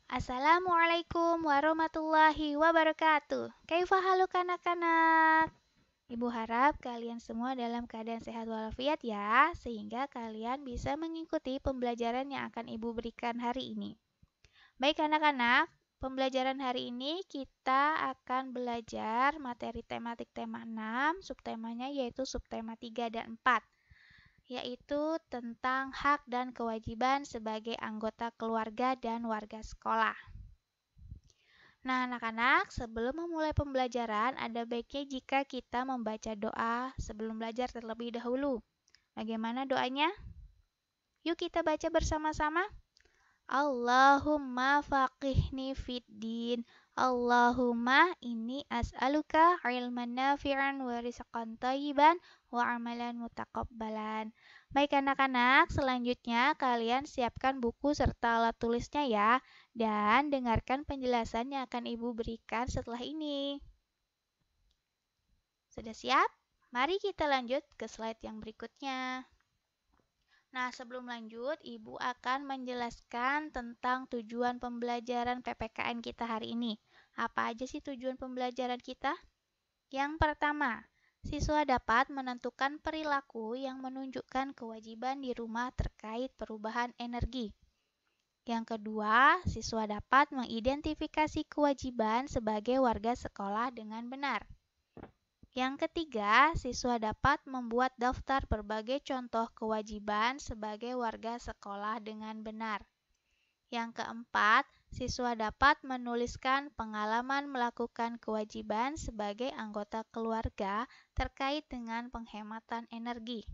Assalamualaikum warahmatullahi wabarakatuh. Kaifa haluk anak-anak? Ibu harap kalian semua dalam keadaan sehat walafiat ya, sehingga kalian bisa mengikuti pembelajaran yang akan Ibu berikan hari ini. Baik anak-anak, pembelajaran hari ini kita akan belajar materi tematik tema 6, subtemanya yaitu subtema 3 dan 4, yaitu tentang hak dan kewajiban sebagai anggota keluarga dan warga sekolah. Nah, anak-anak, sebelum memulai pembelajaran, ada baiknya jika kita membaca doa sebelum belajar terlebih dahulu. Bagaimana doanya? Yuk kita baca bersama-sama. Allahumma faqihni fid din. Allahumma inni as'aluka ilman nafi'an wa rizqan thayyiban wa amalan mutaqabbalan. Baik anak-anak, selanjutnya kalian siapkan buku serta alat tulisnya ya, dan dengarkan penjelasan yang akan Ibu berikan setelah ini. Sudah siap? Mari kita lanjut ke slide yang berikutnya. Nah, sebelum lanjut, Ibu akan menjelaskan tentang tujuan pembelajaran PPKN kita hari ini. Apa aja sih tujuan pembelajaran kita? Yang pertama, siswa dapat menentukan perilaku yang menunjukkan kewajiban di rumah terkait perubahan energi. Yang kedua, siswa dapat mengidentifikasi kewajiban sebagai warga sekolah dengan benar. Yang ketiga, siswa dapat membuat daftar berbagai contoh kewajiban sebagai warga sekolah dengan benar. Yang keempat, siswa dapat menuliskan pengalaman melakukan kewajiban sebagai anggota keluarga terkait dengan penghematan energi.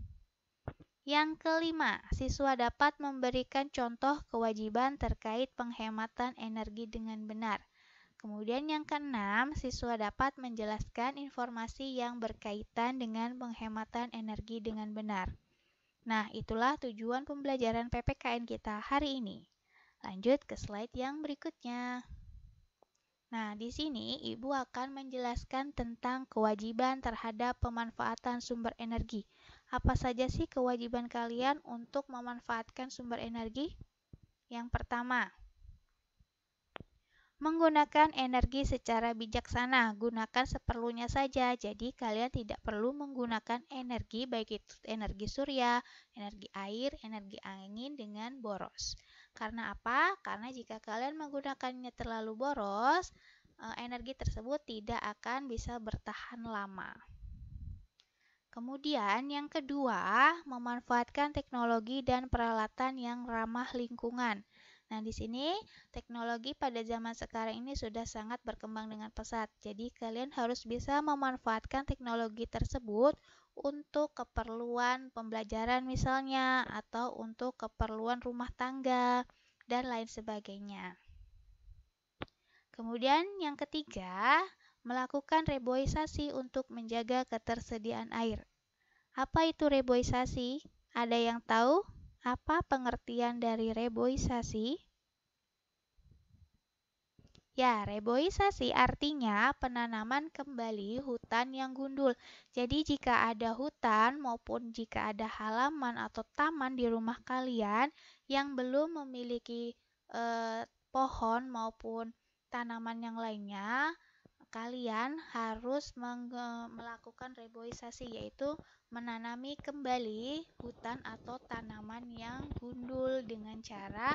Yang kelima, siswa dapat memberikan contoh kewajiban terkait penghematan energi dengan benar. Kemudian yang keenam, siswa dapat menjelaskan informasi yang berkaitan dengan penghematan energi dengan benar. Nah, itulah tujuan pembelajaran PPKN kita hari ini. Lanjut ke slide yang berikutnya. Nah, di sini Ibu akan menjelaskan tentang kewajiban terhadap pemanfaatan sumber energi. Apa saja sih kewajiban kalian untuk memanfaatkan sumber energi? Yang pertama, menggunakan energi secara bijaksana, gunakan seperlunya saja. Jadi kalian tidak perlu menggunakan energi baik itu energi surya, energi air, energi angin dengan boros. Karena apa? Karena jika kalian menggunakannya terlalu boros, energi tersebut tidak akan bisa bertahan lama. Kemudian yang kedua, memanfaatkan teknologi dan peralatan yang ramah lingkungan. Nah, di sini teknologi pada zaman sekarang ini sudah sangat berkembang dengan pesat. Jadi, kalian harus bisa memanfaatkan teknologi tersebut untuk keperluan pembelajaran misalnya, atau untuk keperluan rumah tangga, dan lain sebagainya. Kemudian yang ketiga, melakukan reboisasi untuk menjaga ketersediaan air. Apa itu reboisasi? Ada yang tahu apa pengertian dari reboisasi? Ya, reboisasi artinya penanaman kembali hutan yang gundul. Jadi jika ada hutan maupun jika ada halaman atau taman di rumah kalian yang belum memiliki pohon maupun tanaman yang lainnya, kalian harus melakukan reboisasi, yaitu menanami kembali hutan atau tanaman yang gundul dengan cara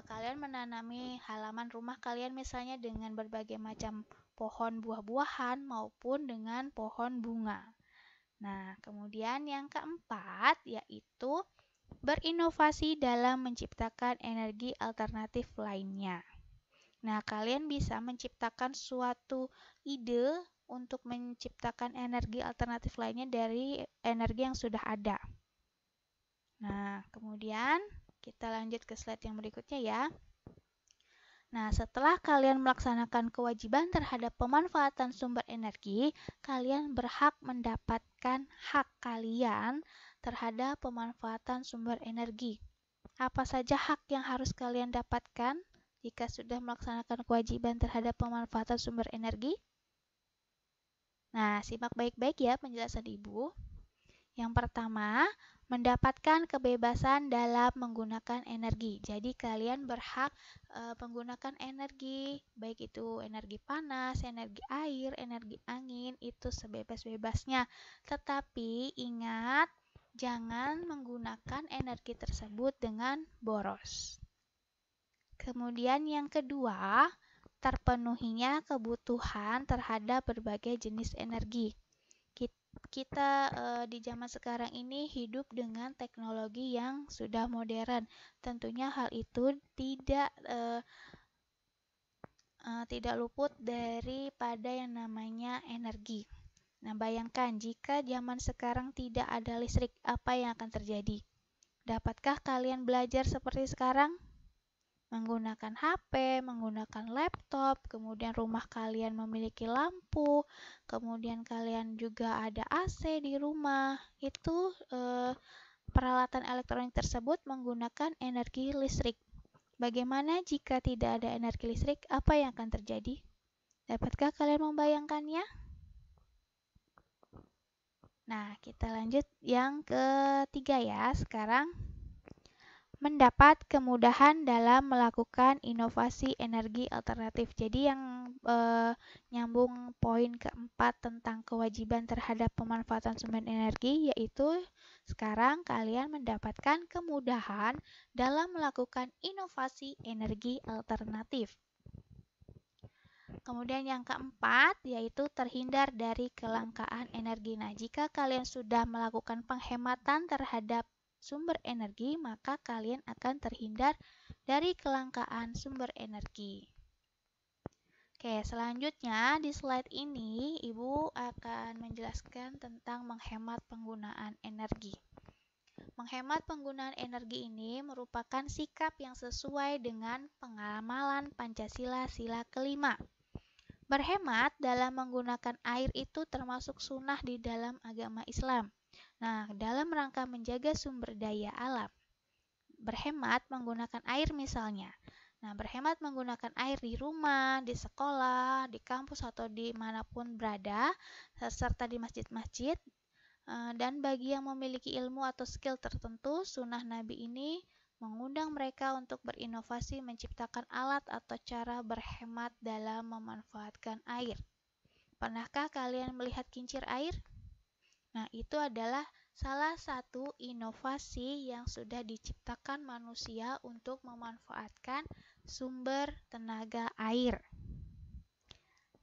kalian menanami halaman rumah kalian misalnya dengan berbagai macam pohon buah-buahan maupun dengan pohon bunga. Nah, kemudian yang keempat yaitu berinovasi dalam menciptakan energi alternatif lainnya. Nah, kalian bisa menciptakan suatu ide untuk menciptakan energi alternatif lainnya dari energi yang sudah ada. Nah, kemudian kita lanjut ke slide yang berikutnya ya. Nah, setelah kalian melaksanakan kewajiban terhadap pemanfaatan sumber energi, kalian berhak mendapatkan hak kalian terhadap pemanfaatan sumber energi. Apa saja hak yang harus kalian dapatkan jika sudah melaksanakan kewajiban terhadap pemanfaatan sumber energi? Nah, simak baik-baik ya penjelasan Ibu. Yang pertama, mendapatkan kebebasan dalam menggunakan energi. Jadi kalian berhak menggunakan energi, baik itu energi panas, energi air, energi angin, itu sebebas-bebasnya. Tetapi ingat, jangan menggunakan energi tersebut dengan boros. Kemudian yang kedua, terpenuhinya kebutuhan terhadap berbagai jenis energi. Kita di zaman sekarang ini hidup dengan teknologi yang sudah modern. Tentunya hal itu tidak luput daripada yang namanya energi. Nah, bayangkan jika zaman sekarang tidak ada listrik, apa yang akan terjadi? Dapatkah kalian belajar seperti sekarang? Menggunakan HP, menggunakan laptop, kemudian rumah kalian memiliki lampu, kemudian kalian juga ada AC di rumah. Itu peralatan elektronik tersebut menggunakan energi listrik. Bagaimana jika tidak ada energi listrik? Apa yang akan terjadi? Dapatkah kalian membayangkannya? Nah, kita lanjut yang ketiga ya. Sekarang mendapat kemudahan dalam melakukan inovasi energi alternatif. Jadi yang nyambung poin keempat tentang kewajiban terhadap pemanfaatan sumber energi, yaitu sekarang kalian mendapatkan kemudahan dalam melakukan inovasi energi alternatif. Kemudian yang keempat, yaitu terhindar dari kelangkaan energi. Nah, jika kalian sudah melakukan penghematan terhadap sumber energi, maka kalian akan terhindar dari kelangkaan sumber energi. Oke, selanjutnya di slide ini Ibu akan menjelaskan tentang menghemat penggunaan energi. Menghemat penggunaan energi ini merupakan sikap yang sesuai dengan pengamalan Pancasila Sila kelima. Berhemat dalam menggunakan air itu termasuk sunnah di dalam agama Islam. Nah, dalam rangka menjaga sumber daya alam, berhemat menggunakan air misalnya. Nah, berhemat menggunakan air di rumah, di sekolah, di kampus atau dimanapun berada, serta di masjid-masjid. Dan bagi yang memiliki ilmu atau skill tertentu, sunnah Nabi ini mengundang mereka untuk berinovasi menciptakan alat atau cara berhemat dalam memanfaatkan air. Pernahkah kalian melihat kincir air? Nah, itu adalah salah satu inovasi yang sudah diciptakan manusia untuk memanfaatkan sumber tenaga air.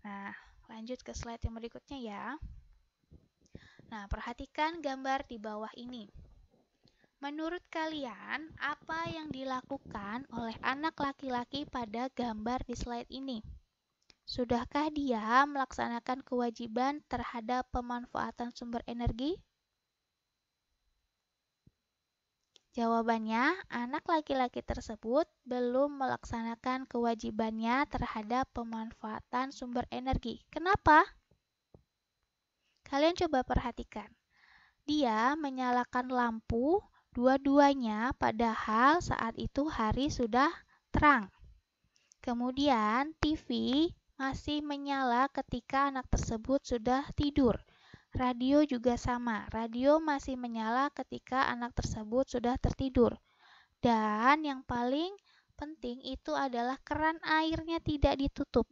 Nah, lanjut ke slide yang berikutnya ya. Nah, perhatikan gambar di bawah ini. Menurut kalian, apa yang dilakukan oleh anak laki-laki pada gambar di slide ini? Sudahkah dia melaksanakan kewajiban terhadap pemanfaatan sumber energi? Jawabannya, anak laki-laki tersebut belum melaksanakan kewajibannya terhadap pemanfaatan sumber energi. Kenapa? Kalian coba perhatikan. Dia menyalakan lampu dua-duanya padahal saat itu hari sudah terang. Kemudian TV masih menyala ketika anak tersebut sudah tidur. Radio juga sama, radio masih menyala ketika anak tersebut sudah tertidur. Dan yang paling penting itu adalah keran airnya tidak ditutup.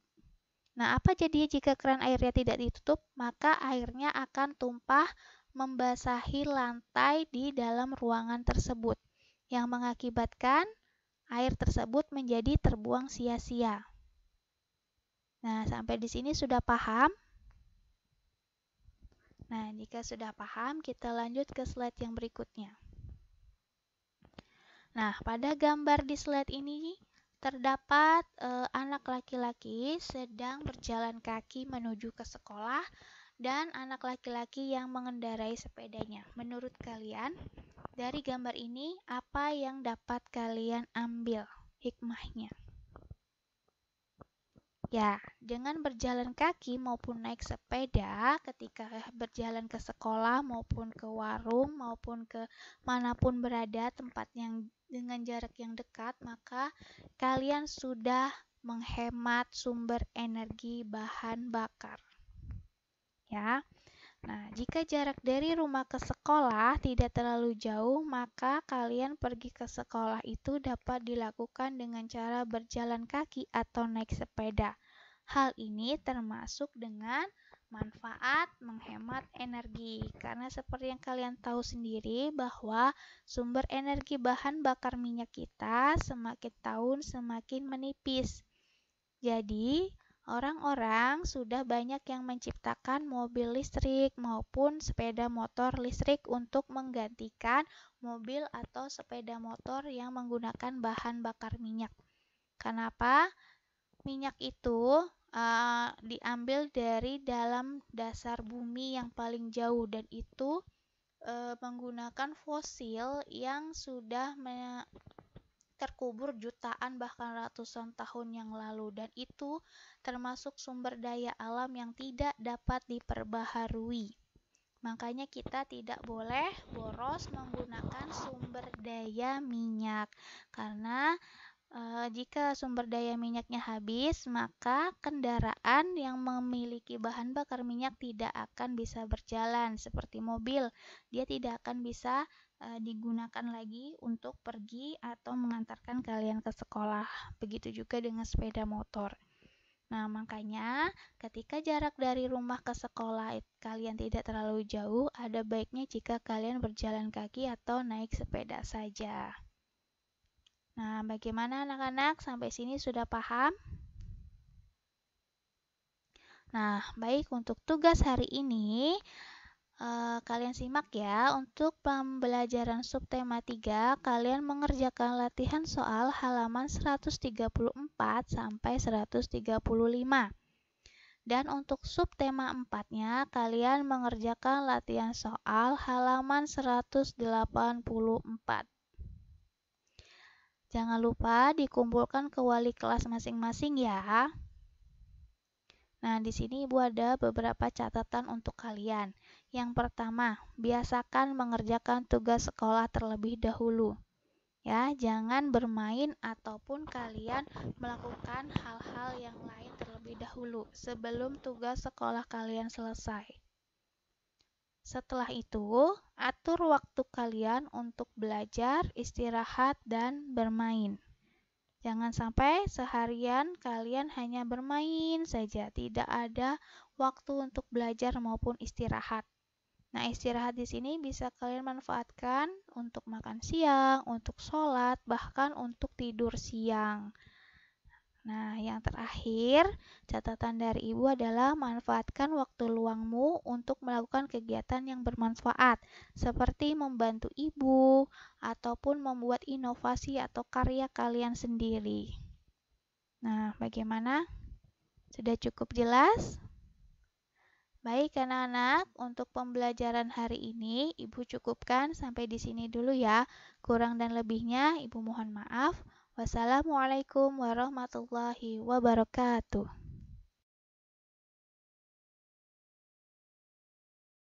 Nah, apa jadinya jika keran airnya tidak ditutup? Maka airnya akan tumpah membasahi lantai di dalam ruangan tersebut, yang mengakibatkan air tersebut menjadi terbuang sia-sia. Nah, sampai di sini sudah paham? Nah, jika sudah paham, kita lanjut ke slide yang berikutnya. Nah, pada gambar di slide ini terdapat anak laki-laki sedang berjalan kaki menuju ke sekolah dan anak laki-laki yang mengendarai sepedanya. Menurut kalian, dari gambar ini apa yang dapat kalian ambil hikmahnya? Ya, dengan berjalan kaki maupun naik sepeda ketika berjalan ke sekolah maupun ke warung maupun ke manapun berada tempat yang dengan jarak yang dekat, maka kalian sudah menghemat sumber energi bahan bakar. Ya. Nah, jika jarak dari rumah ke sekolah tidak terlalu jauh, maka kalian pergi ke sekolah itu dapat dilakukan dengan cara berjalan kaki atau naik sepeda. Hal ini termasuk dengan manfaat menghemat energi, karena seperti yang kalian tahu sendiri bahwa sumber energi bahan bakar minyak kita semakin tahun semakin menipis. Jadi, orang-orang sudah banyak yang menciptakan mobil listrik maupun sepeda motor listrik untuk menggantikan mobil atau sepeda motor yang menggunakan bahan bakar minyak. Kenapa? Minyak itu diambil dari dalam dasar bumi yang paling jauh dan itu menggunakan fosil yang sudah terkubur jutaan bahkan ratusan tahun yang lalu dan itu termasuk sumber daya alam yang tidak dapat diperbaharui. Makanya kita tidak boleh boros menggunakan sumber daya minyak karena jika sumber daya minyaknya habis, maka kendaraan yang memiliki bahan bakar minyak tidak akan bisa berjalan seperti mobil. Dia tidak akan bisa digunakan lagi untuk pergi atau mengantarkan kalian ke sekolah. Begitu juga dengan sepeda motor. Nah, makanya ketika jarak dari rumah ke sekolah kalian tidak terlalu jauh, ada baiknya jika kalian berjalan kaki atau naik sepeda saja. Nah, bagaimana anak-anak? Sampai sini sudah paham? Nah, baik untuk tugas hari ini, kalian simak ya. Untuk pembelajaran subtema 3, kalian mengerjakan latihan soal halaman 134 sampai 135. Dan untuk subtema 4-nya, kalian mengerjakan latihan soal halaman 184. Jangan lupa dikumpulkan ke wali kelas masing-masing ya. Nah, di sini Ibu ada beberapa catatan untuk kalian. Yang pertama, biasakan mengerjakan tugas sekolah terlebih dahulu. Ya, jangan bermain ataupun kalian melakukan hal-hal yang lain terlebih dahulu sebelum tugas sekolah kalian selesai. Setelah itu, atur waktu kalian untuk belajar, istirahat, dan bermain. Jangan sampai seharian kalian hanya bermain saja, tidak ada waktu untuk belajar maupun istirahat. Nah, istirahat di sini bisa kalian manfaatkan untuk makan siang, untuk sholat, bahkan untuk tidur siang. Nah, yang terakhir, catatan dari Ibu adalah manfaatkan waktu luangmu untuk melakukan kegiatan yang bermanfaat, seperti membantu Ibu ataupun membuat inovasi atau karya kalian sendiri. Nah, bagaimana? Sudah cukup jelas? Baik anak-anak, untuk pembelajaran hari ini Ibu cukupkan sampai di sini dulu ya. Kurang dan lebihnya Ibu mohon maaf. Wassalamualaikum warahmatullahi wabarakatuh.